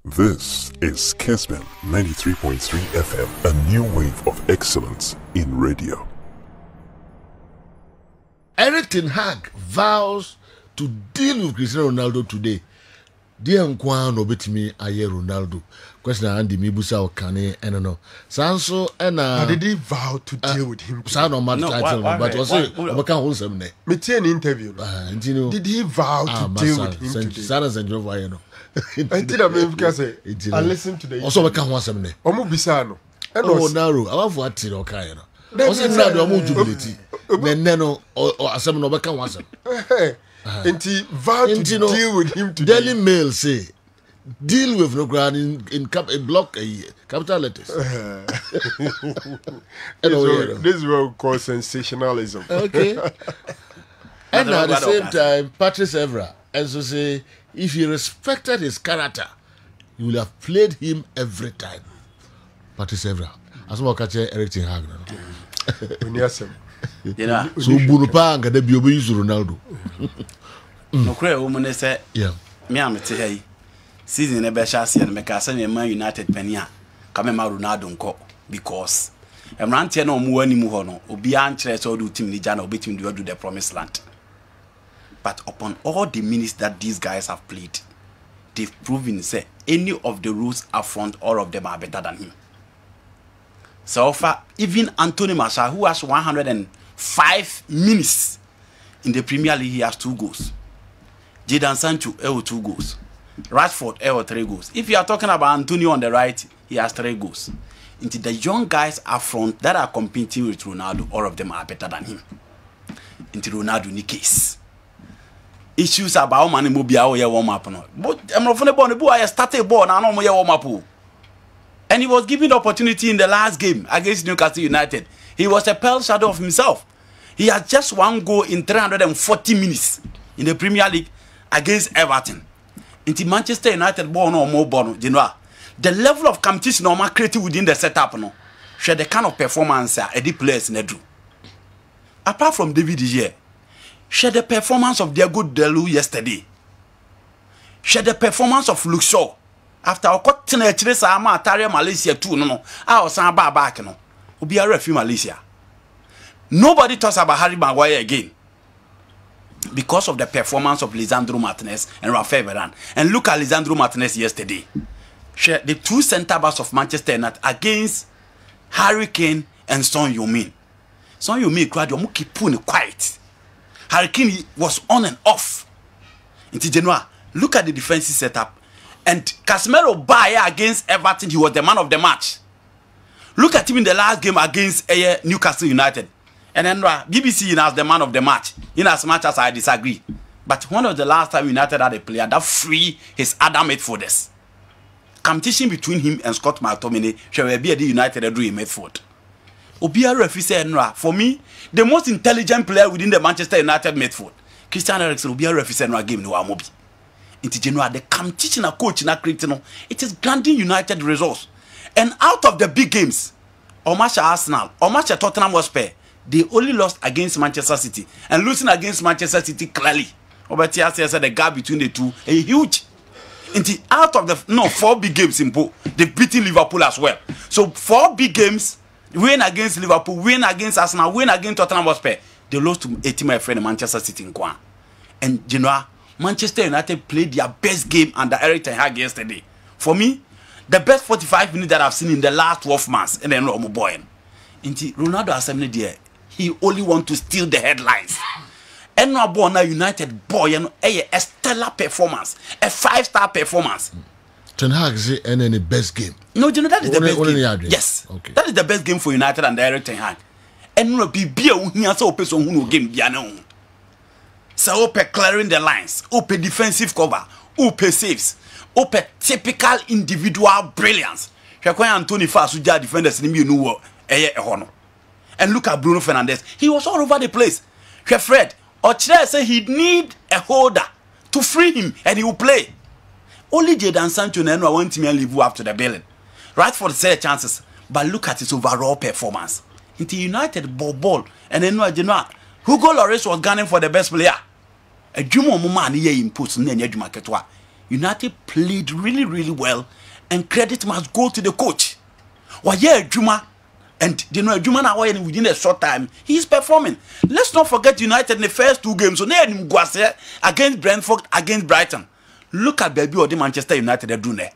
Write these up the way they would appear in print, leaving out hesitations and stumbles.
This is Kessben 93.3 FM, a new wave of excellence in radio. Erik ten Hag vows to deal with Cristiano Ronaldo today. Dear Nkwan obetimi aye Ronaldo. Question Andy Mibusa Okane and no. Sanso and did he vow to deal with him? No, but was it Obakan wholesome ne? Me see an interview. Did he vow to deal with him today? Sana Sanjo Vayano. I listen to the also Obakan wholesome ne. Omo Bisano. Oh narrow. I want what Tino Kayano. Also now the jubility. Neno or Asam Obakan wholesome. And he vowed to deal with him today. Daily Mail say, deal with no ground in block capital letters. This is what we call sensationalism. Okay. And at the same time, Patrice Evra also say, if he respected his character, he would have played him every time. Patrice Evra. As well catch Erik ten Hag. So Bunupa and the Biobi use Ronaldo. No cray woman say, yeah. Me am te hey. Season e be chance and make us Man United penia. Come ma Ronaldo nko because emrante na omo animu ho no obi an kire so do team ni ja na obetim do the promised land. But upon all the minutes that these guys have played, they've proven say any of the rules up front, all of them are better than him. So far, even Anthony Martial, who has 105 minutes in the Premier League, he has 2 goals. Jadon Sancho, 2 goals. Rashford, 3 goals. If you are talking about Antonio on the right, he has 3 goals. Into the young guys up front that are competing with Ronaldo, all of them are better than him. Into Ronaldo, in the case. Issues about money, mobile, warm up. But I'm not from the ball, I started a ball, now I'm warm up. And he was given the opportunity in the last game against Newcastle United. He was a pale shadow of himself. He had just 1 goal in 340 minutes in the Premier League against Everton. Into Manchester United ball no more ball, you know. The level of competition normal created within the setup, no. Share the kind of performance the players in do. Apart from David De Gea, share the performance of Diego Delu yesterday. Share the performance of Luke Shaw. After I got to the Malaysia too, no, I was back, no. Will be a referee Malaysia. Nobody talks about Harry Maguire again because of the performance of Lisandro Martinez and Rafael Varane. And look at Lisandro Martinez yesterday. The 2 centre backs of Manchester United against Harry Kane and Son Heung-min. Son Heung-min gradually keep putting quiet. Harry Kane was on and off. Into Genoa, look at the defensive setup. And Casemiro against Everton, he was the man of the match. Look at him in the last game against Newcastle United. And then BBC as the man of the match, in as much as I disagree. But when was the last time United had a player that free his other midfielders? Competition between him and Scott McTominay shall be a United doing midfield. Obia referee said, for me, the most intelligent player within the Manchester United midfield, Christian Eriksen, Obia referee said, game no Amobi. Into general, the competition a coach in a creating, it is granting United results. And out of the big games, or match Arsenal, or match Tottenham Hotspur, they only lost against Manchester City. And losing against Manchester City clearly. Obetia said the gap between the two is huge. Into out of the 4 big games in Pool, they beating Liverpool as well. So 4 big games, win against Liverpool, win against Arsenal, win against Tottenham Hotspur. They lost to a team my friend Manchester City in Kwan. And you know, Manchester United played their best game under Erik ten Hag yesterday. For me, the best 45 minutes that I've seen in the last 12 months. And then boy, Ronaldo assembly there, he only want to steal the headlines. And no boy now United boy, a stellar performance, a 5-star performance. Ten Hag say any best game. No, you know that is the best game. Yes, okay. That is the best game for United and Erik ten Hag. And no be so person who game biano. So open clearing the lines, open defensive cover, open saves, open typical individual brilliance. Anthony Fasuja defenders in the and look at Bruno Fernandes. He was all over the place. Fred, Ochre said he'd need a holder to free him and he will play. Only Jadon Sancho and I want him to leave after the building. Right for the set chances, but look at his overall performance. Into United ball and then Hugo Lloris was gunning for the best player. A Jumo Muma and inputs in the United played really, really well, and credit must go to the coach. Well, yeah, Juma, and you know, Juma now within a short time, he's performing. Let's not forget United in the first 2 games. So against Brentford, against Brighton. Look at baby or the Manchester United are doing there.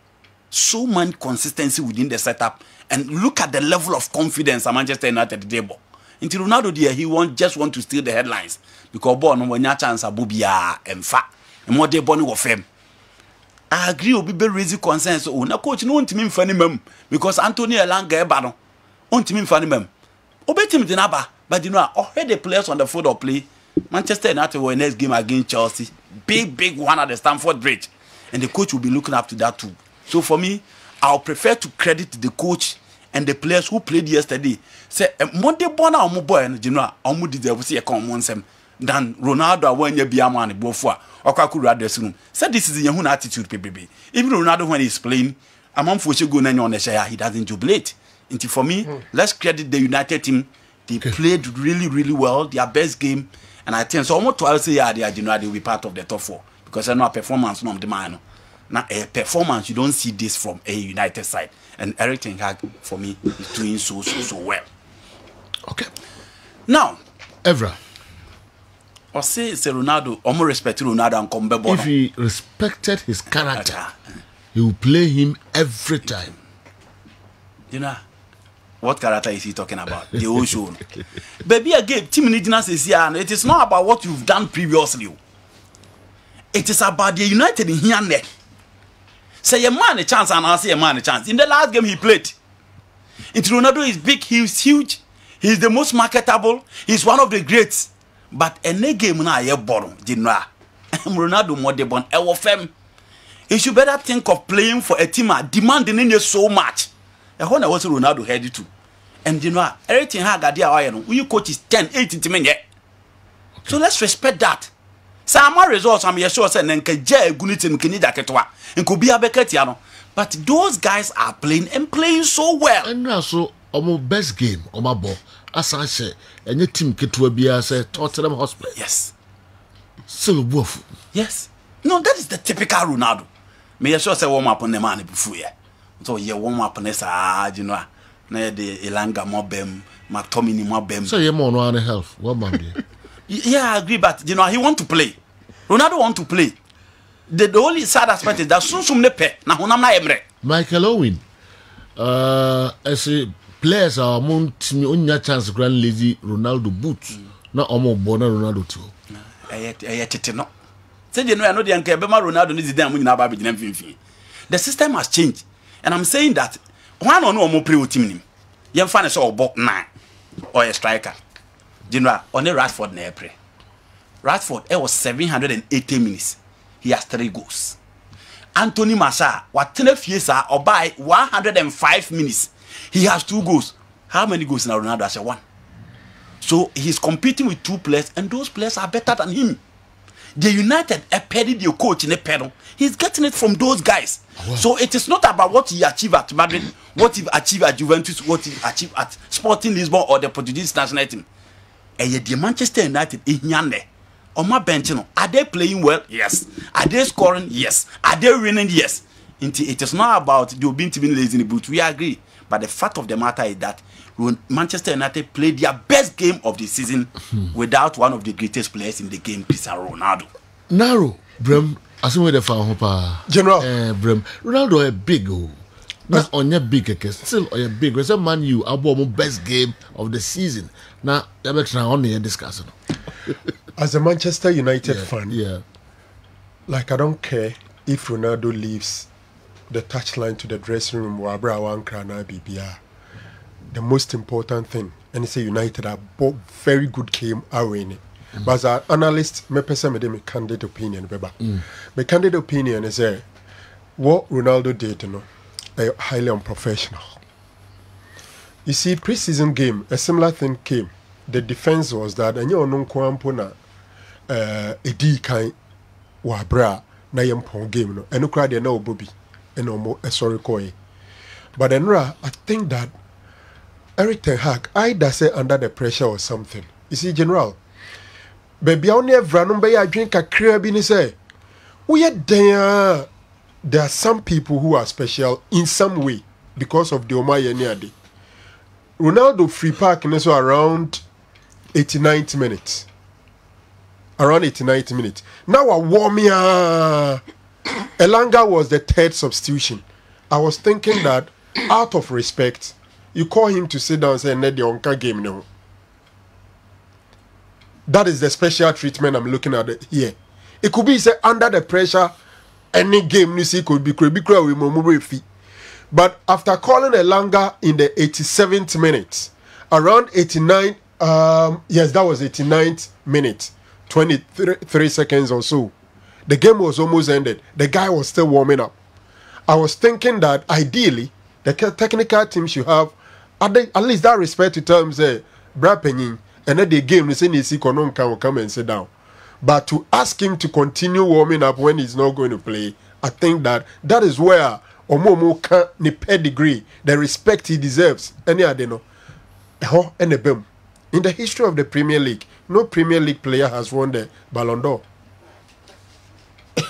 So much consistency within the setup, and look at the level of confidence at Manchester United table. Until Ronaldo there, he just want to steal the headlines because born when your chance abubia and fat and more they born of him. I agree with be raising concerns. Oh, na coach no want me funny mem because Anthony Elanga ebano want me funny mem. Obey him dinaba, but you know already the players on the field of play. Manchester United were next game against Chelsea, big one at the Stamford Bridge, and the coach will be looking up to that too. So for me, I'll prefer to credit the coach and the players who played yesterday. Say Monday born our boy and you know I deserve see a common sem than Ronaldo when you be a man before or Kakura dressing room. Said this is your own attitude, PPB. Even Ronaldo when he's playing, a man for go on the share, he doesn't jubilate. And for me, let's credit the United team. They played really, really well, their best game, and I think so. Almost to say they will be part of the top 4 because I know a performance no demand. Now a performance you don't see this from a United side, and Eric Ten Hag for me is doing so well. Okay. Now, Evra. I say it's Ronaldo. I'm respect Ronaldo and come back. If he respected his character, he will play him every time. You know, what character is he talking about? The whole show. Baby, again, team neediness is here, and it is not about what you've done previously. It is about the United in here and there. Say a man a chance and I'll say a man a chance. In the last game he played, Ronaldo is big, he's huge, he's the most marketable, he's one of the greats. But any game now you born, Ronaldo more the born. He should better think of playing for a team demanding in you so much. And when I was Ronaldo headed to, and you know everything had got you coach is 10, 18 minutes. So let's respect that. Some results I'm sure saying and could be a Beketiano. But those guys are playing and playing so well. And also our best game on my ball, as I say, and your team get to be as a Tottenham Hotspur. Yes. So wolf. Yes. No, that is the typical Ronaldo. May I sure say warm up on the man before you. So you warm up on this you know. Na the Elanga mobem, McTominay mobem. So you more no health. What man? Yeah, I agree, but you know he want to play. Ronaldo want to play. The only sad aspect is that soon nepe na honam na emre. Michael Owen, as a players are among unya chance grand lazy Ronaldo boots. Na omo bona Ronaldo too. Tete no. Say you know I know the anke bema Ronaldo needs them nyina ba be gina mfimfin. The system has changed, and I'm saying that one on no play with team nim. Yem fan is all box 9 or a striker. General, only Rashford na April. Rashford, it was 780 minutes. He has 3 goals. Anthony Martial, what 10 years or by 105 minutes. He has 2 goals. How many goals now Ronaldo has 1? So he's competing with 2 players, and those players are better than him. The United paid the coach in a pedal. He's getting it from those guys. Wow. So it is not about what he achieved at Madrid, what he achieved at Juventus, what he achieved at Sporting Lisbon or the Portuguese national team. And yet the Manchester United in Yande on my bench, are they playing well? Yes. Are they scoring? Yes. Are they winning? Yes. It is not about you being to be lazy in the boot. We agree. But the fact of the matter is that Manchester United played their best game of the season without one of the greatest players in the game, Cristiano Ronaldo. Narrow, Brem, as we the fan General, Brem, Ronaldo a big not on your big still on your big. As a man, you about best game of the season. Now, you're on the discussion. As a Manchester United fan, yeah, like I don't care if Ronaldo leaves the touchline to the dressing room, the most important thing, and it's a United are both very good game are winning. But as an analyst, my candid opinion, my candid opinion is what Ronaldo did, highly unprofessional. You see, pre-season game, a similar thing came. The defense was that, and you know, Kwampona, Edi kind wabra na yempon game no, and no crowd no Bobby, and no sorry koi. But then I think that Eric Ten Hag either say under the pressure or something. You see, General, baby, I never run by a drink a crab in his say. We are there. there are some people who are special in some way because of the Omaya Niade. Ronaldo free park in so around 89th minute. Around 89th minute. Now a warmia. Elanga was the third substitution. I was thinking that out of respect, you call him to sit down and say, "Ned the Onka game now." That is the special treatment I'm looking at here. It could be say under the pressure, any game you see could be with. But after calling Elanga in the 87th minute, around 89, yes, that was 89th minute, 23 seconds or so, the game was almost ended. The guy was still warming up. I was thinking that ideally, the technical team should have at least that respect to tell him, say, Brad Penin, and then the game, they say, Nisi Konon can come and sit down. But to ask him to continue warming up when he's not going to play, I think that is where Omomo can the pedigree, the respect he deserves. Any adeno. And the boom. In the history of the Premier League, no Premier League player has won the Ballon d'Or.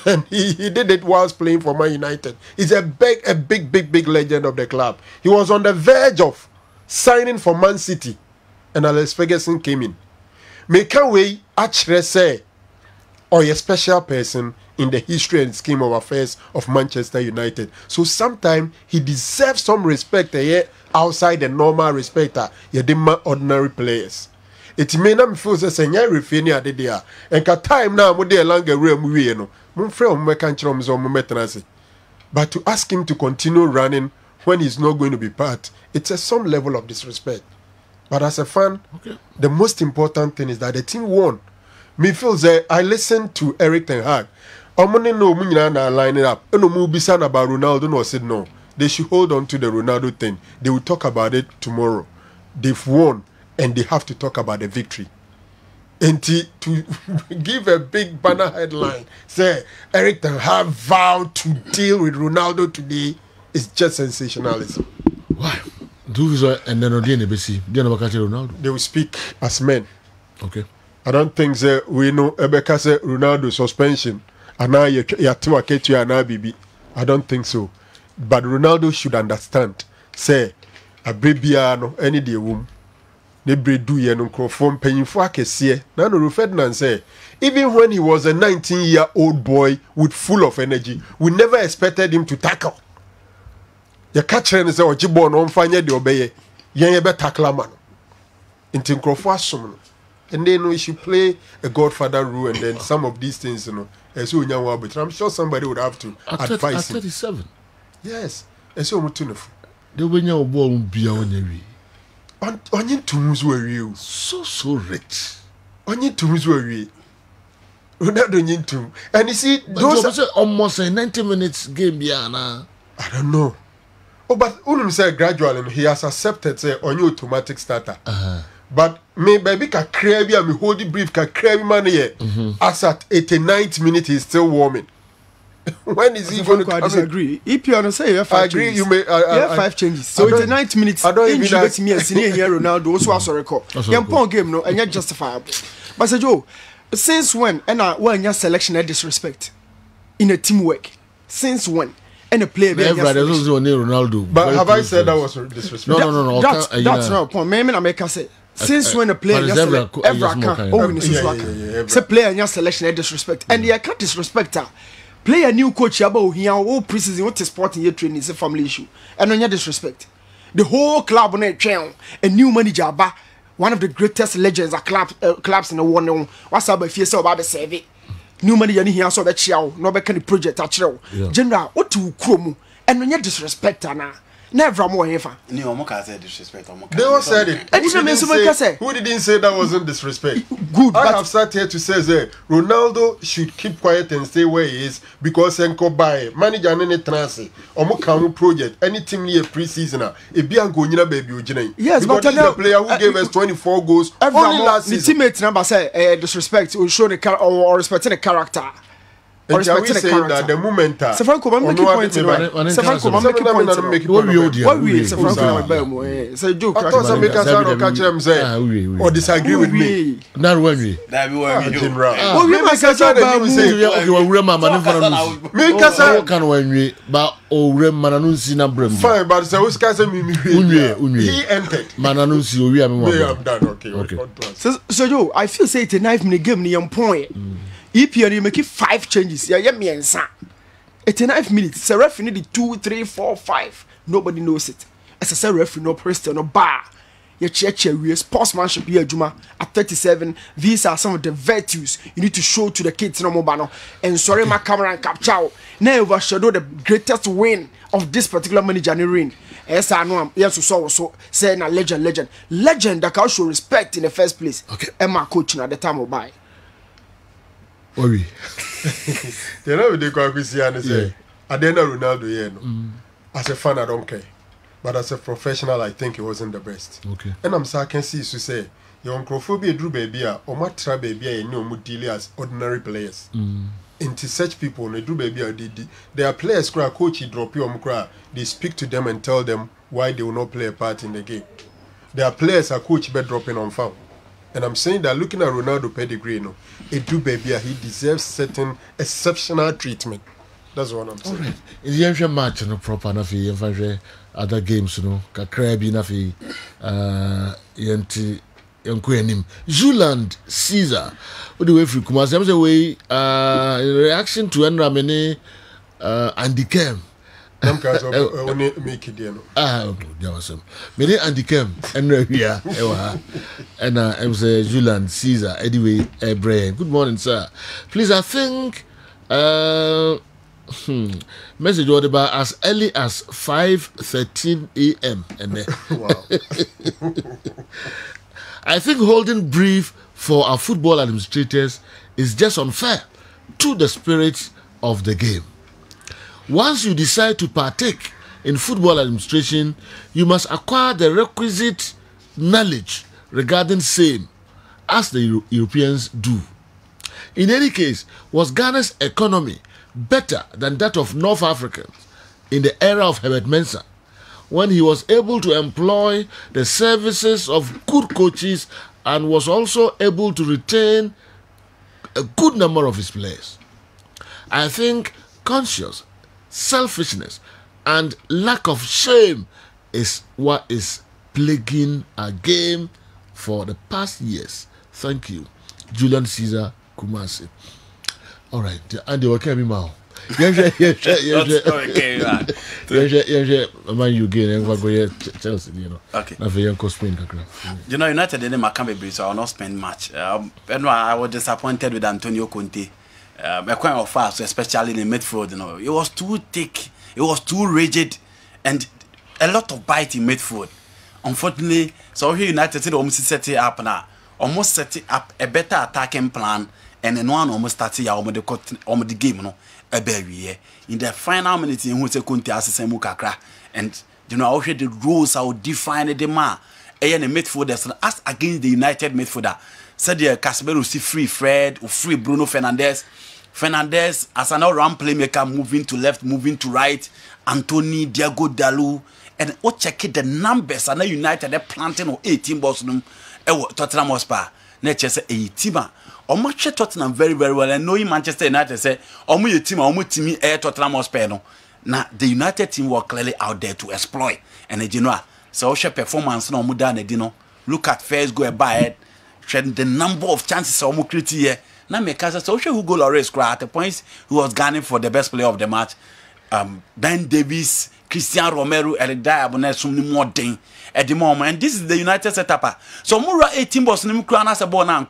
And he did it whilst playing for Man United. He's a big legend of the club. He was on the verge of signing for Man City, and Alex Ferguson came in. Make a way, actually say, or a special person in the history and scheme of affairs of Manchester United. So sometimes he deserves some respect outside the normal respect you demand ordinary players. It may not feel the same refini at the and ka time now mo dey longer room we no. But to ask him to continue running when he's not going to be part, it's some level of disrespect. But as a fan, the most important thing is that the team won. Me feels that I listened to Eric Ten Hag. Omoni no munyana line it up. Eno mu bisan about Ronaldo no said no. They should hold on to the Ronaldo thing. They will talk about it tomorrow. They've won and they have to talk about the victory. And to give a big banner headline, say Eric Ten Hag vowed to deal with Ronaldo today is just sensationalism. Why? And then Ronaldo. They will speak as men. Okay. I don't think we know Ebeka say Ronaldo suspension. And now you Bibi. I don't think so. But Ronaldo should understand. Say a babyano any day womb. Nebre do ye no from paying for Kessie. Nano Ferdinand say, even when he was a 19-year-old boy with full of energy, we never expected him to tackle. You catch him and say, Ojibon on fanya de obey. Ye be tackle man. Into Crawford. And then we should play a Godfather rule, and then some of these things, as you know, but I'm sure somebody would have to advise him. At 37. Yes. And so much to the winner won't be on your Onion tombs were you so rich. Onion tombs were you. Ronaldo onion tomb. And you see, those are almost a 90 minutes game, Biana. I don't know. Oh, but Unum said gradually he has accepted say on your automatic starter. But me baby ka crabby and me hold the brief ka crabby man here. As at 89th minute he's still warming. When is he going to come? I disagree. If you want to say you have 5 changes. I agree. You may. You have 5 changes. So 89th minutes. I don't even bet me a senior here Ronaldo also has a record. Young Pong game no and you're justifiable. But say Joe, since when when your selection had disrespect in a teamwork? Since when? And a player Ronaldo. But have I said that was disrespect? No. That's not point. Maybe I make say. Since when a player ever can say player in your selection had disrespect and you can't disrespect her. Play a new coach about here all preseason what is sporting year training is a family issue and on your disrespect. The whole club on a new manager one of the greatest legends of clubs in the world. What's up if you saw about the new manager here so that you no be kind project actually. General what to chromo and on your disrespect na never more ever. Ni omo say disrespect omo. They all said it. Who didn't say that wasn't disrespect? Good. I have sat here to say that Ronaldo should keep quiet and stay where he is because Enko buy manager any transfer omo can project any team near pre-season e be an go nyina baby ojina. Yes, because but the player who gave us 24 goals only last season. The teammates number say disrespect will show the or respecting the character. or respecting the character. That the moment Franco I'm making point Franco I'm making point what we Franco say joke I thought some make us catch them say or disagree with me na when we that we want me general oh we make us about you were mama no for me kasa kan when we ba owre mana no nsi na brem fine but say we kasa me he entered mana no nsi owi am me am done okay so Joe I feel say it's a 9-minute game ni yam point EPL you make 5 changes yeah me ensa 89 minutes say referee need 2 3 4 5 nobody knows it as I say referee no person no bar you check we sportsmanship here Juma at 37 these are some of the virtues you need to show to the kids no more and sorry my camera and capture now overshadow the greatest win of this particular manager reign yes I know yes so say na legend that can show respect in the first place okay and my coach at the time of buy oui you know they go see and say Adena Ronaldo here no as a fan I don't care but as a professional I think he wasn't the best okay and I'm so I can see to say your uncrophobia drew baby or my try baby and no deal as ordinary players into such people they do baby they are players who are coach he drop you they speak to them and tell them why they will not play a part in the game. There are players a coach be dropping on farm. And I'm saying that looking at Ronaldo pedigree, no, he deserves certain exceptional treatment. That's what I'm saying. All right. In the ancient match, no proper na fi other games, no, kakra bi na fi yenti yankuenim. Juland Caesar, what do we free Kumasi? I'm saying in reaction to Enra Mene Andy KERM. Okay, there was some. Many Andy KERM and here, and I was Juland Caesar. Anyway, Brian. Good morning, sir. Please, I think message order by as early as 5:13 a.m. and wow. I think holding brief for our football administrators is just unfair to the spirit of the game. Once you decide to partake in football administration, you must acquire the requisite knowledge regarding same, as the Europeans do. In any case, was Ghana's economy better than that of North Africans in the era of Herbert Mensah, when he was able to employ the services of good coaches and was also able to retain a good number of his players? I think conscious selfishness and lack of shame is what is plaguing our game for the past years. Thank you, Julian Caesar Kumasi. All right, and they were coming now. Man, you gain and go Chelsea, you know. Okay. You know, United didn't make so I will not spend much. I was disappointed with Antonio Conte. Quite of fast, especially in the midfield, you know, it was too thick, it was too rigid, and a lot of bite in midfield. Unfortunately, so here United said almost set it up now, almost set it up a better attacking plan, and then one almost started the game, you know, a barrier. In the final minute, in which Conte as a Mukakra, and you know, I the rules I would define the man, and the midfielders as against the United midfielder. Said the Kessben will see free Fred or free Bruno Fernandes as an all-round playmaker, moving to left, moving to right, Anthony, Diego Dalot, and check the numbers. And United they're planting 18 balls no Tottenham Hotspur. Nature say 18. Much Tottenham very well, and knowing Manchester United say your team Tottenham Hotspur no. Now the United team were clearly out there to exploit, and you know so performance no muda and you know look at first go by the number of chances almost create here. Now make us so who goal or race at the points who was gunning for the best player of the match. Ben Davies, Christian Romero, Eric Diabonet, some more thing at the moment. And this is the United setup. So Mura 18 balls no as a ball now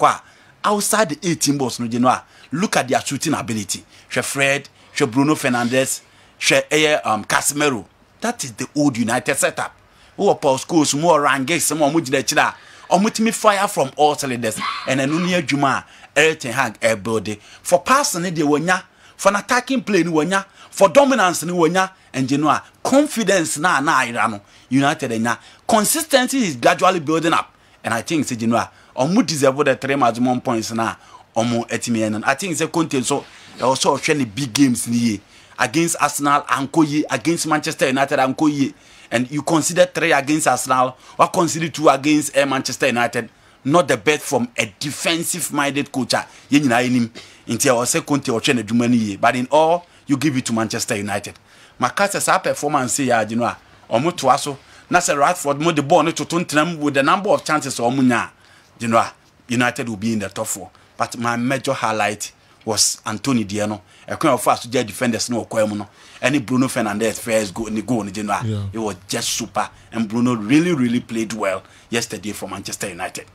outside the 18 balls no genoa. Look at their shooting ability. She Fred, she Bruno Fernandes, she Casemiro. That is the old United setup. Who are Paul schools more ranges, some more mujina. Omutimi fire from all cylinders and an unia Juma Ten Hag air body for passing the wonya for an attacking play ni wonya for dominance ni wonya and genoa confidence na irano United enya consistency is gradually building up and I think say genoa omu deserve the 3 maximum points na omu etimi and I think say Conte so also the big games ni against Arsenal Ankoye, against Manchester United Ankoye, and you consider 3 against Arsenal or consider 2 against Manchester United. Not the best from a defensive-minded coach. You know him until I say Conte or Chen Dumani, but in all you give it to Manchester United. Macassa's performance here, you know, almost twaso. Nasser Radford more the ball to Tottenham with the number of chances or Munya, you know, United will be in the top 4. But my major highlight was Anthony Diano. A kind of fast to get defenders no Koemuno. Any Bruno Fernandes first go in the goal in general. Yeah. It was just super, and Bruno really played well yesterday for Manchester United.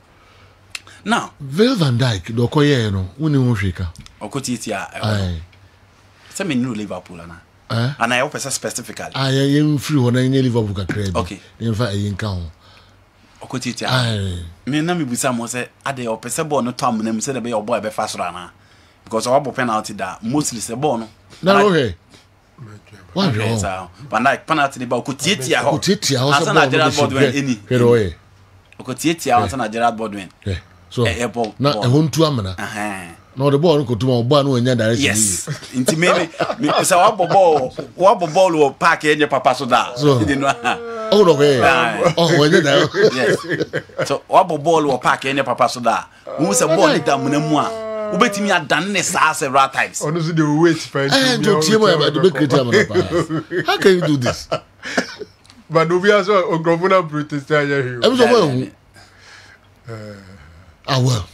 Now, Virgil van Dijk, Dokoye, no, uni Moshika. Okotitia, some new Liverpool, and I hope specifically. I am free when I Liverpool. Okay, in fact, I encounter Okotitia. Me, Nami Busamo said, Ade or Pesabo no Tom, and said, "Be your boy be fast runner." Because our penalty that mostly is a bono. No, okay. What is Van Dijk penalty about Okotitia? Okotitia, also not Gerard Bodwin. Any. Okotitia, also not Gerard Bodwin. So, not a home to Amana. No, the ball could do one when you're direction. Yes, intimate me. So, what ball will pack in your papa so that. So, oh, okay. Oh, when you're there. Yes. So, what ball will pack in your papa so that. Who's a ball down with moi? Who bet me had done this several times? Honestly, they wait for you. How can you do this? But we are so governor British here. Well.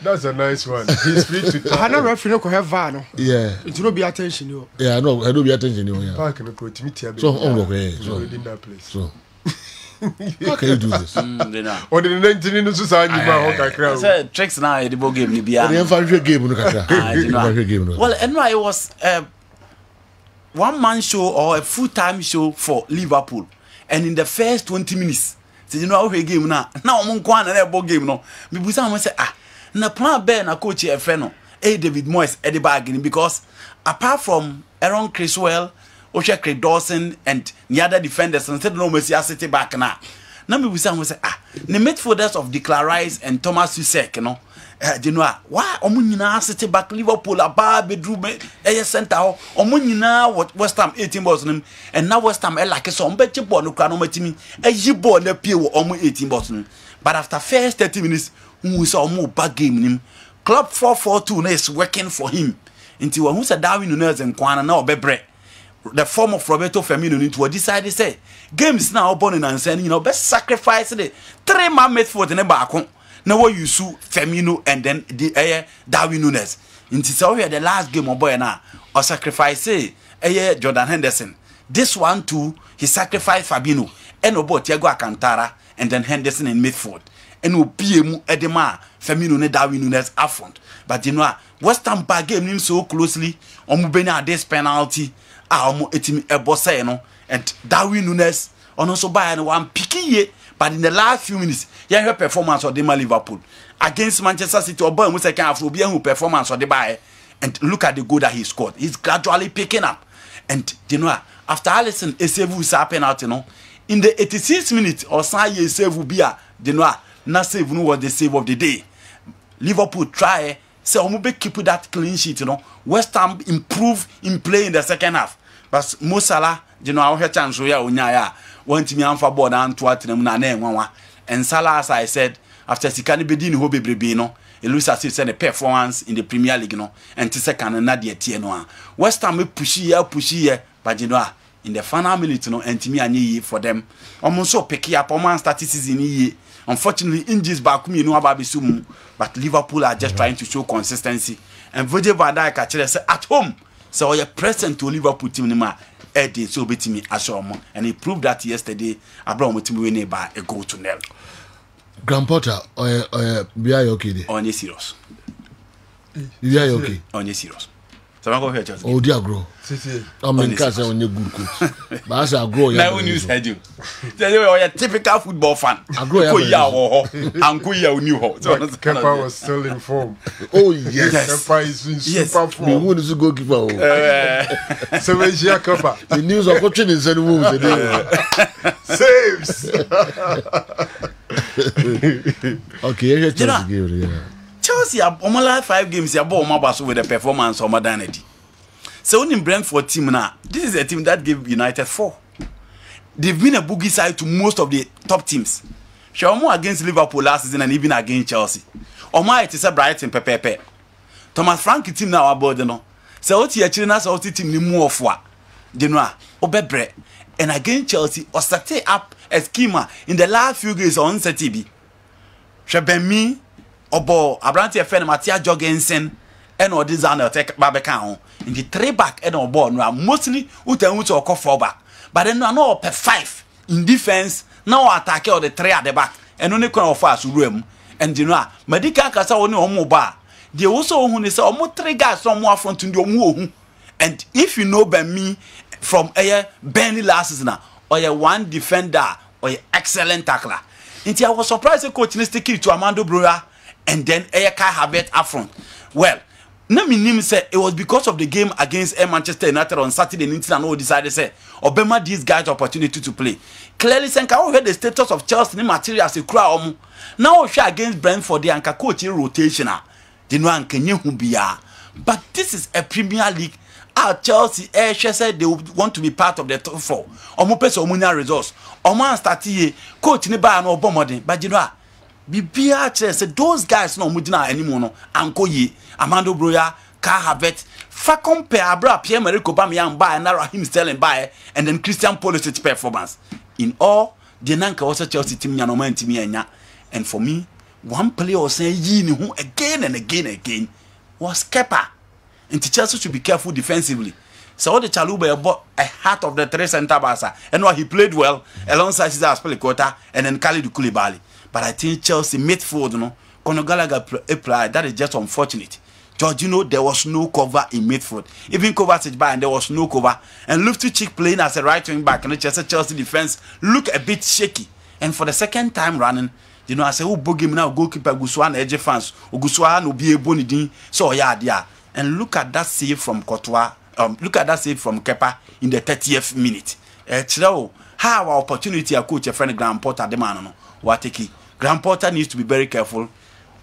That's a nice one. He's free to I know referee no have VAR. Yeah. It will be attention you. Yeah, no, I don't be attention you. Yeah. Park no go to meet here. So okay. So in that place. So how can you do this? Or the 19 no so say ma ho kakra. Say tricks now the ball game ni bia. The infantry game no kakra. Well, anyway, it was one man show or a full-time show for Liverpool, and in the first 20 minutes you know how game now omo nko na ball game no me busa am say na plan B na coach e fe no David Moyes e the bargain, because apart from Aaron Criswell, Craig Dawson and the other defenders, and said no Messi City back now me busa am say the midfielders of Declan Rice and Thomas Tuchel, you know, you know why omo nyina City back Liverpool aba bedroom e center omo nyina West Ham 18 balls nim, and now West Ham e like so mbeti ball no kra no matimi e yi ball na pie wo omo 18 balls nim. But after first 30 minutes we saw omo back game nim. Club 4-4-2 na is working for him until who said Darwin Nunez and Kwana na obebre the form of Roberto Firmino into decide say games now born and saying, you know, best sacrifice the 3-man midfield in the back. Now what you sue Firmino and then the Darwin Nunez. Into so here the last game of boy now or sacrifice Jordan Henderson. This one too, he sacrificed Fabinho and about Thiago Alcantara and then Henderson in midfield. And will be Edema Firmino and Darwin Nunez up front. But you know, West Ham back game him so closely on Mubena this penalty. Etimi Ebosa, you know, and Darwin Nunez on also by one picky, but in the last few minutes, yeah, her performance of the Liverpool against Manchester City or Burn, second half will be a performance of the buy, and look at the goal that he scored. He's gradually picking up, and you know, after Alisson a save was penalty, you know, in the 86 minutes or so, a save will be you know, not save no was the save of the day. Liverpool try. So Omube keep that clean sheet, you know. West Ham improve in play in the second half. But Mo Salah, you know, our chance we are unyaya. Want me am for board and to at them na nwa. And Salah, as I said, after Sikani Bedin ho bebrebe no, it looks as if send a performance in the Premier League, you know, and to second and not yet no. West Ham push here, but you know, in the final minute, you know, and to me and for them. Almost so pick up almost statistics in ye. Unfortunately, injuries back me no about Bisum, but Liverpool are just trying to show consistency. And Virgil van Dijk actually say at home, so you're present to Liverpool team nima Eddie so beat me Ashormo, and he proved that yesterday. Abraham team winning by a goal to nil. Grand Potter or be okay? On your serious. Be okay? On your serious. So I'm going to hear oh dear, grow. I'm in casa on your good coach. But as I grow, now when you said you are a typical football fan. I grow Uncle Yao knew her. Kepa was still in form. Oh yes, Kepa is in super form. We want to go keeper. So where's your Kepa? The news of coaching is any moves today. Saves. Okay, Chelsea. Chelsea are 5 games. They are with the performance of modernity. So in Brentford team now, this is a team that gave United 4. They've been a boogie side to most of the top teams. Shawamu against Liverpool last season and even against Chelsea. Oma it is a Brighton pepe. Thomas Frank team now about no. So what you children as team ni more of what? Genoa obebre and against Chelsea or set up a schema in the last few days on CTB. Shebemi obo Abranti FN Matia Jorgensen and or designer take Babacao in the 3 back and or ball no mostly uta or 4 back. But then no per 5 in defense now attack or the 3 at the back and only can offer us room and you know medical kasa only on mobile. They also who say almost 3 guys somewhere front in the and if you know by me from Burnley last season or one defender or excellent tackler. Until I was surprised the coach needs to keep to Armando Broja and then Kai Havertz up front. Well, Nami said it was because of the game against Manchester United on Saturday and all decided say Obama these guys opportunity to play. Clearly Senka heard the status of Chelsea materials a crowd. Now she against Brentford the anchor coach in rotational. The no anke. But this is a Premier League. Chelsea said they want to be part of the top 4. Omo pese omunya results. Omo start here coach ni ba na obomodin. But you know Bibia said those guys no mudina anymore no anko ye Armando Broja, Kai Havertz, fa compare Abra Pierre-Emerick Aubameyang by and Raheem Sterling by and then Christian Pulisic performance. In all, the nanka also Chelsea team nya no man team nya. And for me, one player was saying ye ni who again and again was Kepa. And Chelsea should be careful defensively. So all the Chaluba bought a heart of the 3 center backs, and what he played well alongside Cesar Azpilicueta and then Kalidou Koulibaly. But I think Chelsea midfield, you know, Conor Gallagher applied. That is just unfortunate. Jorginho, there was no cover in midfield. Even Kovacic by and there was no cover. And Loftus-Cheek playing as a right wing back, and the Chelsea defense look a bit shaky. And for the second time running, you know, I say, who boogie now goalkeeper Guswan Edge fans, Guswan will be a bonidin. So yeah. And look at that save from Courtois. Look at that save from Kepa in the 30th minute. How our opportunity a coach a friend Graham Potter the man no. What take Graham Potter needs to be very careful.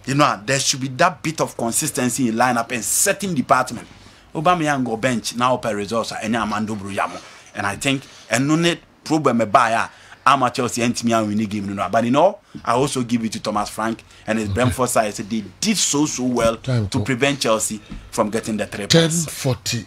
You know, there should be that bit of consistency in lineup and setting department. Aubameyang go bench now per results and Armando Broja. And I think and no net problem a buyer. Chelsea and Timia winning game, but you know, I also give it to Thomas Frank and his Brentford side. They did so well to prevent Chelsea from getting the 3 points. 10:40.